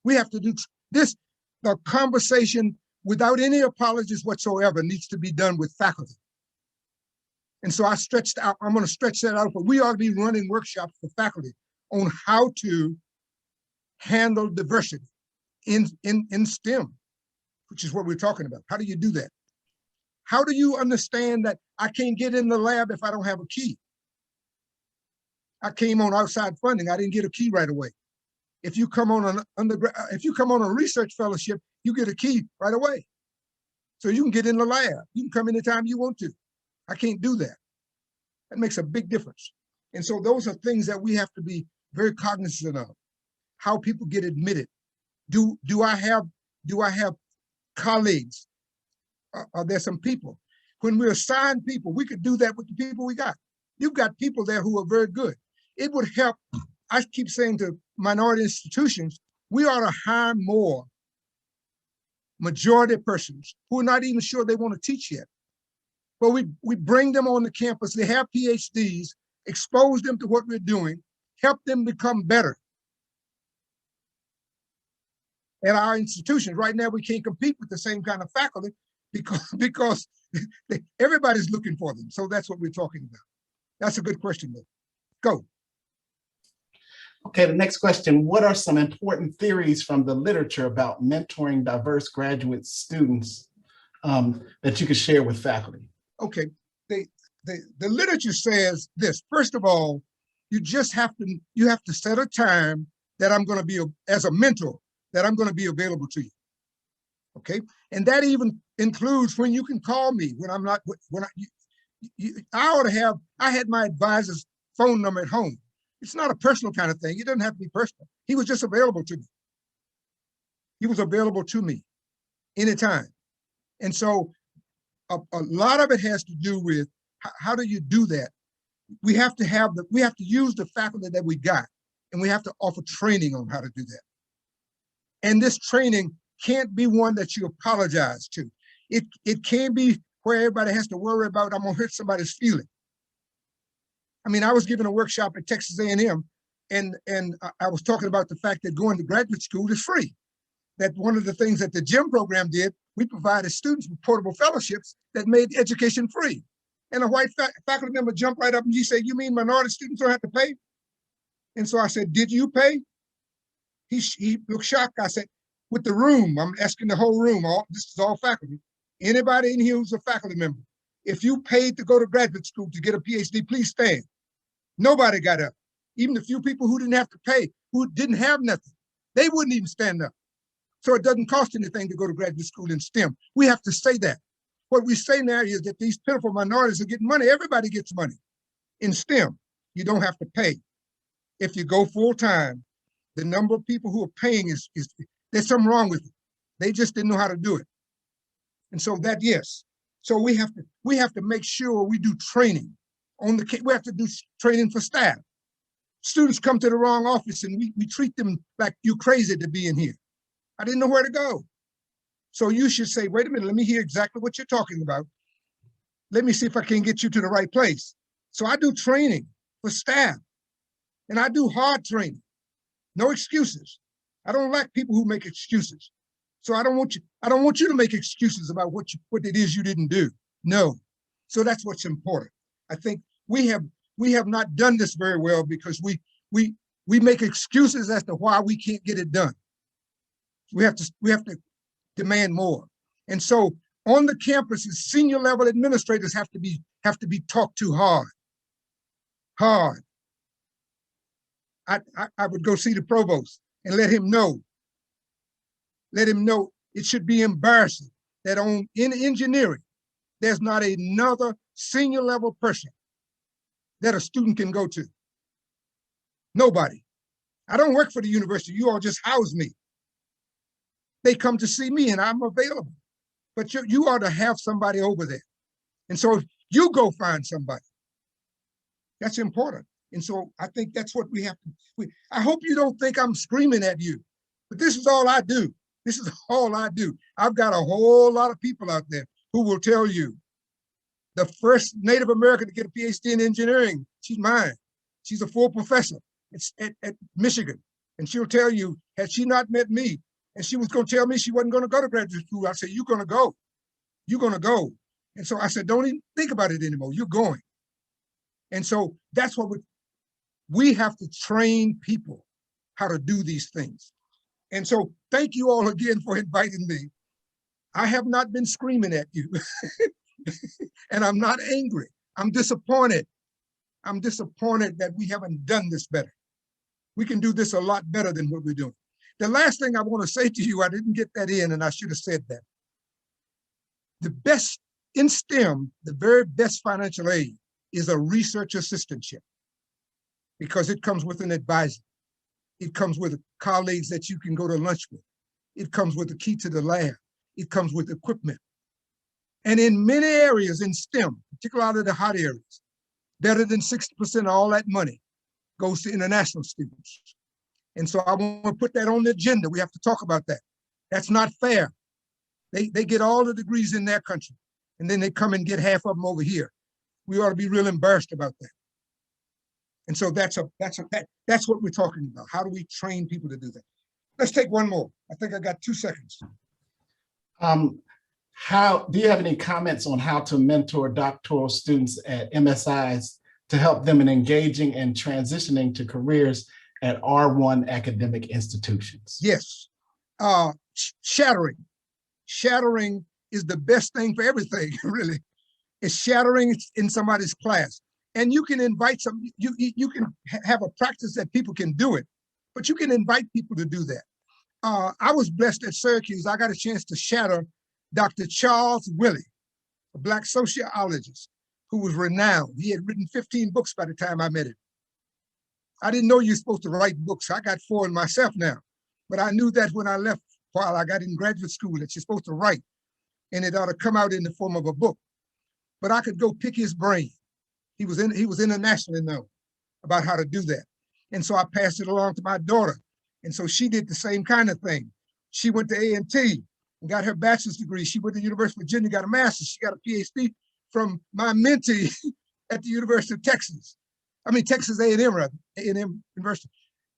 We have to do this, the conversation without any apologies whatsoever needs to be done with faculty. And so I'm going to stretch that out, but we ought to be running workshops for faculty on how to handle diversity in STEM, which is what we're talking about. How do you do that? How do you understand that I can't get in the lab if I don't have a key? I came on outside funding. I didn't get a key right away. If you come on a research fellowship, you get a key right away. So you can get in the lab. You can come anytime you want to. I can't do that. That makes a big difference. And so those are things that we have to be very cognizant of. How people get admitted. Do I have colleagues there's some people. When we assign people, we could do that with the people we got. You've got people there who are very good. It would help. I keep saying to minority institutions, we ought to hire more majority persons who are not even sure they want to teach yet. But we bring them on the campus, they have PhDs, expose them to what we're doing, help them become better. At our institutions, right now, we can't compete with the same kind of faculty because everybody's looking for them. So that's what we're talking about. That's a good question, though. Go. Okay, the next question. What are some important theories from the literature about mentoring diverse graduate students that you could share with faculty? Okay, the literature says this. First of all, you have to set a time that I'm going to be, as a mentor, that I'm going to be available to you. Okay, and that even includes when you can call me when I'm not, I had my advisor's phone number at home. It's not a personal kind of thing. It doesn't have to be personal. He was just available to me. He was available to me anytime. And so a lot of it has to do with how do you do that? We have to use the faculty that we got, and we have to offer training on how to do that. And this training can't be one that you apologize to. It can't be where everybody has to worry about, I'm gonna hurt somebody's feeling. I mean, I was giving a workshop at Texas A&M, and I was talking about the fact that going to graduate school is free. That one of the things that the GEM program did, we provided students with portable fellowships that made education free. And a white faculty member jumped right up and he said, "You mean minority students don't have to pay?" And so I said, "Did you pay?" He looked shocked. I said, "With the room," I'm asking the whole room, this is all faculty, anybody in here who's a faculty member, if you paid to go to graduate school to get a PhD, please stand. Nobody got up. Even the few people who didn't have to pay, who didn't have nothing, they wouldn't even stand up. So it doesn't cost anything to go to graduate school in STEM. We have to say that. What we say now is that these pitiful minorities are getting money. Everybody gets money. In STEM, you don't have to pay. If you go full time, the number of people who are paying is there's something wrong with it. They just didn't know how to do it. And so that, yes. So we have to make sure we do training we have to do training for staff. Students come to the wrong office and we treat them like you're crazy to be in here. I didn't know where to go. So you should say, wait a minute, let me hear exactly what you're talking about. Let me see if I can get you to the right place. So I do training for staff, and I do hard training. No excuses. I don't like people who make excuses. So I don't want you to make excuses about what it is you didn't do. No. So that's what's important. I think we have not done this very well because we make excuses as to why we can't get it done. We have to demand more. And so on the campuses, senior level administrators have to be talked to hard. Hard. I would go see the provost and let him know it should be embarrassing that in engineering, there's not another senior level person that a student can go to. Nobody. I don't work for the university. You all just house me. They come to see me and I'm available. But you ought to have somebody over there. And so you go find somebody. That's important. And so I think that's what we have to. I hope you don't think I'm screaming at you, but this is all I do. This is all I do. I've got a whole lot of people out there who will tell you the first Native American to get a PhD in engineering, she's mine. She's a full professor at Michigan. And she'll tell you, had she not met me, and she was going to tell me she wasn't going to go to graduate school, I said, you're going to go. You're going to go. And so I said, don't even think about it anymore. You're going. And so that's what we have to train people how to do these things. And so thank you all again for inviting me. I have not been screaming at you. And I'm not angry. I'm disappointed. I'm disappointed that we haven't done this better. We can do this a lot better than what we're doing. The last thing I want to say to you, I didn't get that in and I should have said that. The best in STEM, the very best financial aid is a research assistantship because it comes with an advisor. It comes with colleagues that you can go to lunch with. It comes with a key to the lab. It comes with equipment. And in many areas in STEM, particularly out of the hot areas, better than 60% of all that money goes to international students. And so I want to put that on the agenda. We have to talk about that. That's not fair. They get all the degrees in their country, and then they come and get half of them over here. We ought to be real embarrassed about that. And so that's what we're talking about. How do we train people to do that? Let's take one more. I think I got 2 seconds. How do you have any comments on how to mentor doctoral students at MSIs to help them in engaging and transitioning to careers at R1 academic institutions? Yes. Shattering. Shattering is the best thing for everything, really. It's shattering in somebody's class. And you can invite some, you can have a practice that people can do it, but you can invite people to do that. I was blessed at Syracuse. I got a chance to shatter Dr. Charles Willey, a Black sociologist who was renowned. He had written 15 books by the time I met him. I didn't know you're supposed to write books. I got 4 in myself now, but I knew that when I left while I got in graduate school that you're supposed to write, and it ought to come out in the form of a book. But I could go pick his brain. He was internationally known about how to do that. And so I passed it along to my daughter. And so she did the same kind of thing. She went to A&T and got her bachelor's degree. She went to the University of Virginia, got a master's. She got a PhD from my mentee at the University of Texas. I mean, Texas A&M, rather, A&M University,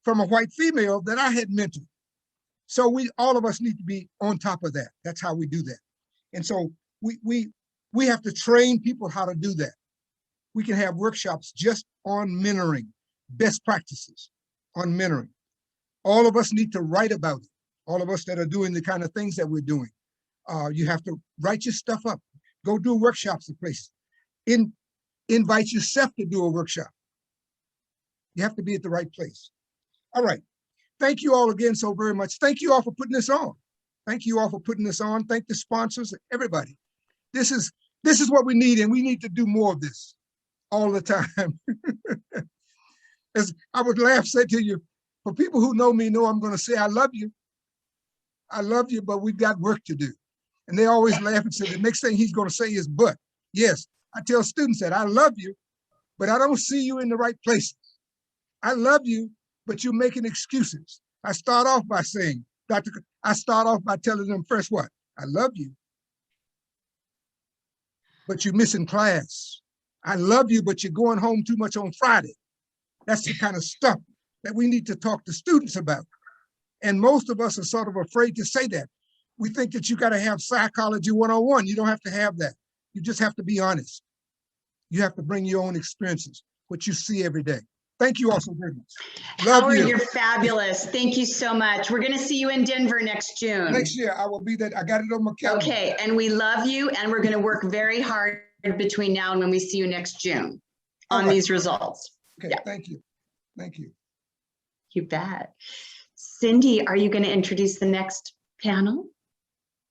from a white female that I had mentored. So all of us need to be on top of that. That's how we do that. And so we have to train people how to do that. We can have workshops just on mentoring, best practices on mentoring. All of us need to write about it. All of us that are doing the kind of things that we're doing. You have to write your stuff up. Go do workshops at places. Invite yourself to do a workshop. You have to be at the right place. All right. Thank you all again so very much. Thank you all for putting this on. Thank you all for putting this on. Thank the sponsors, everybody. This is what we need, and we need to do more of this all the time. As I would laugh, say to you, for people who know me know I'm going to say, I love you. I love you, but we've got work to do. And they always laugh and say, the next thing he's going to say is, but. Yes, I tell students that I love you, but I don't see you in the right places. I love you, but you're making excuses. I start off by saying, I start off by telling them first what? I love you, but you're missing class. I love you, but you're going home too much on Friday. That's the kind of stuff that we need to talk to students about. And most of us are sort of afraid to say that. We think that you got to have psychology 101. You don't have to have that. You just have to be honest. You have to bring your own experiences, what you see every day. Thank you all so very much. Love Howard, you. you're fabulous. Thank you so much. We're going to see you in Denver next June. Next year, I will be there. I got it on my calendar. Okay, and we love you, and we're going to work very hard between now and when we see you next June on these results. Okay, yeah. Thank you. Thank you. You bet. Cindy, are you going to introduce the next panel?